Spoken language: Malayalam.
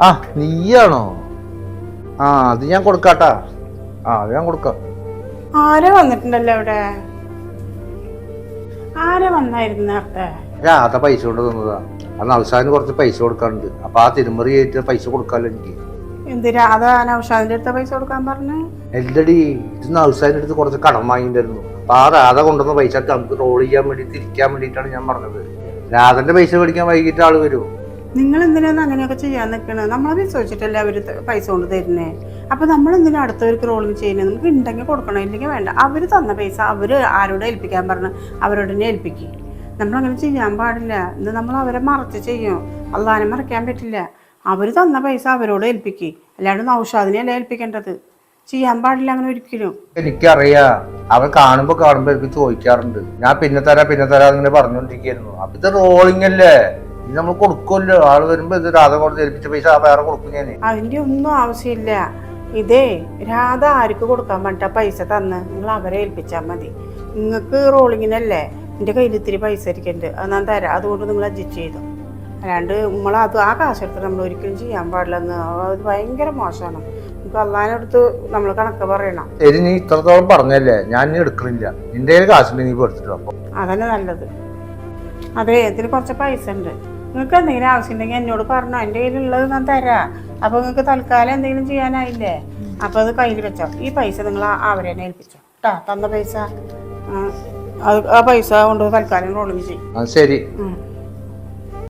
ആ നീയാണോ? ആ അത് ഞാൻ കൊടുക്കാട്ടാ. അത് ഞാൻ കൊടുക്കാം. ആരാ വന്നിട്ടുണ്ടല്ലോ അവിടെ? ആരാ വന്നായിരുന്നു നേരത്തെ? രാധ പൈസ കൊണ്ട് തന്നതാ. അന്ന് അവസാനം കുറച്ച് പൈസ കൊടുക്കാനുണ്ട്. അപ്പൊ ആ തിരുമറി ആയിട്ട് പൈസ കൊടുക്കാമല്ലോ എനിക്ക്. എന്തിനാ അതാ നൗഷാദിന്റെ അടുത്ത പൈസ കൊടുക്കാൻ പറഞ്ഞു? എല്ലടി, ഇത് നൗസാദിന്റെ അടുത്ത് കുറച്ച് കടം വാങ്ങിണ്ടായിരുന്നു. അപ്പൊ ആ രാധ കൊണ്ടുവന്ന പൈസ നമുക്ക് റോൾ ചെയ്യാൻ വേണ്ടി തിരിക്കാൻ വേണ്ടിയിട്ടാണ് ഞാൻ പറഞ്ഞത്. രാധന്റെ പൈസ മേടിക്കാൻ വൈകിട്ട് ആള് വരും. നിങ്ങൾ എന്തിനാന്ന് അങ്ങനെയൊക്കെ ചെയ്യാൻ നിൽക്കണത്? നമ്മളെ വിശ്വസിച്ചിട്ടല്ലേ അവര് പൈസ കൊണ്ട് തരുന്നേ. അപ്പൊ നമ്മൾ എന്തിനാ അടുത്തവർക്ക് റോളിങ് ചെയ്യുന്നത്? നമുക്ക് ഉണ്ടെങ്കിൽ കൊടുക്കണം, ഇല്ലെങ്കിൽ വേണ്ട. അവര് തന്ന പൈസ അവര് ആരോട് ഏൽപ്പിക്കാൻ പറഞ്ഞ് അവരോട് തന്നെ ഏൽപ്പിക്കും. നമ്മളങ്ങനെ ചെയ്യാൻ പാടില്ല. ഇത് നമ്മൾ അവരെ മറച്ച് ചെയ്യും. അള്ളാനെ മറയ്ക്കാൻ പറ്റില്ല. അവര് തന്ന പൈസ അവരോട് ഏൽപ്പിക്കും, അല്ലാണ്ട് നൗഷാദിനെ അല്ല ഏൽപ്പിക്കേണ്ടത്. ചെയ്യാൻ പാടില്ല അങ്ങനെ ഒരിക്കലും. എനിക്കറിയാം, അവൻ കാണുമ്പോ എനിക്ക് ചോദിക്കാറുണ്ട്. ഞാൻ പിന്നെ തരാ അങ്ങനെ പറഞ്ഞോണ്ടിരിക്കുന്നു. അപ്പൊ ഇത് റോളിംഗ് അല്ലേ, ഇത് നമ്മൾ കൊടുക്കുമല്ലോ. ആള് വരുമ്പോ ഇത് രാധ കൊണ്ട് ഏൽപ്പിച്ച പൈസ വേറെ കൊടുക്കും ഞാൻ. അതിന്റെ ഒന്നും ആവശ്യമില്ല. ഇതേ രാധ ആർക്ക് കൊടുക്കാൻ വേണ്ടിട്ടാ പൈസ തന്ന് നിങ്ങൾ അവരെ ഏൽപ്പിച്ചാൽ മതി. നിങ്ങൾക്ക് റോളിങ്ങിനല്ലേ എൻ്റെ കയ്യിൽ ഇത്തിരി പൈസ ഇരിക്കുന്നുണ്ട്, അത് ഞാൻ തരാം, അതുകൊണ്ട് നിങ്ങൾ അഡ്ജസ്റ്റ് ചെയ്തു. അല്ലാണ്ട് നമ്മളത് ആ കാശെടുത്ത് നമ്മൾ ഒരിക്കലും ചെയ്യാൻ പാടില്ലെന്ന്. അത് ഭയങ്കര മോശമാണ്. നമുക്ക് അള്ളാഹിനടുത്ത് നമ്മൾ കണക്ക് പറയണം. ശരി, നീ ഇത്രത്തോളം പറഞ്ഞല്ലേ, ഞാൻ നീ എടുക്കണില്ല. നിന്റെ കയ്യിൽ കാശുണ്ടെങ്കിൽ നീ എടുത്തിട്ട് അപ്പൊ അതന്നെ നല്ലത്. അതെ, ഇതിന് കുറച്ച് പൈസ ഉണ്ട്. നിങ്ങൾക്ക് എന്തെങ്കിലും ആവശ്യമുണ്ടെങ്കിൽ എന്നോട് പറഞ്ഞോ, എൻ്റെ കയ്യിലുള്ളത് ഞാൻ തരാം. അപ്പോൾ നിങ്ങൾക്ക് തൽക്കാലം എന്തെങ്കിലും ചെയ്യാനായില്ലേ, അപ്പോൾ അത് കയ്യിൽ വെച്ചോ. ഈ പൈസ നിങ്ങൾ അവരെ തന്നെ ഏൽപ്പിച്ചോ കേട്ടോ. തന്ന പൈസ ആ പൈസ കൊണ്ട് തൽക്കാലം റോളിങ് ചെയ്യും. ശരി.